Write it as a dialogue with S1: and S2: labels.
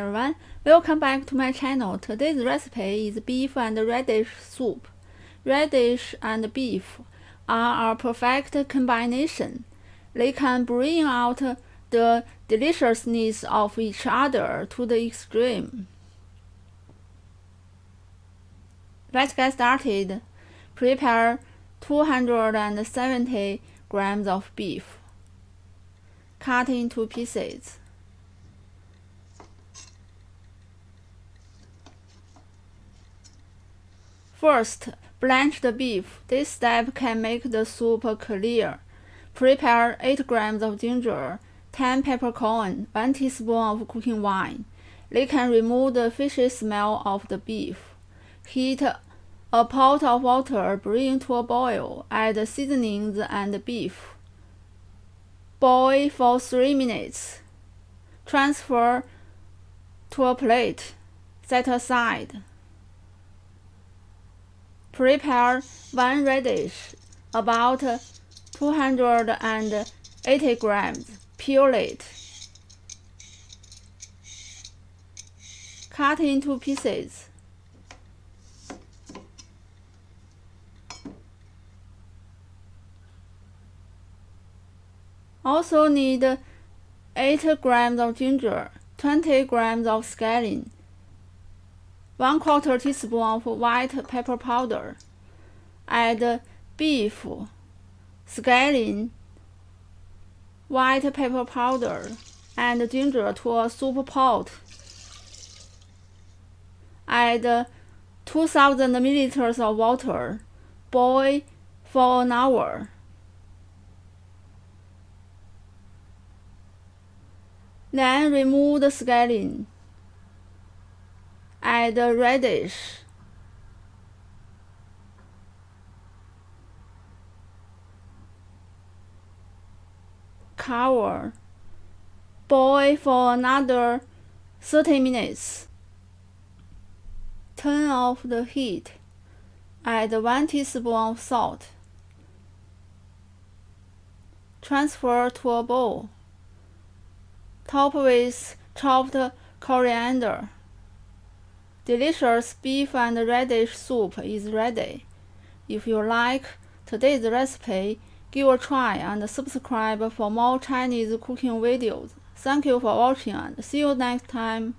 S1: everyone, welcome back to my channel. Today's recipe is beef and radish soup. Radish and beef are a perfect combination. They can bring out the deliciousness of each other to the extreme. Let's get started. Prepare 270 grams of beef. Cut into pieces. First, blanch the beef. This step can make the soup clear. Prepare 8 grams of ginger, 10 peppercorns, 1 teaspoon of cooking wine. They can remove the fishy smell of the beef. Heat a pot of water, bring to a boil, add seasonings and beef. Boil for 3 minutes. Transfer to a plate. Set aside. Prepare 1 radish, about 280 grams. Peel it. Cut into pieces. Also need 8 grams of ginger, 20 grams of scallion, 1/4 teaspoon of white pepper powder. Add beef, scallion, white pepper powder, and ginger to a soup pot. Add 2000 milliliters of water. Boil for an hour. Then remove the scallion. Add radish. Cover. Boil for another 30 minutes. Turn off the heat. Add 1 teaspoon of salt. Transfer to a bowl. Top with chopped coriander. Delicious beef and radish soup is ready. If you like today's recipe, give a try and subscribe for more Chinese cooking videos. Thank you for watching and see you next time.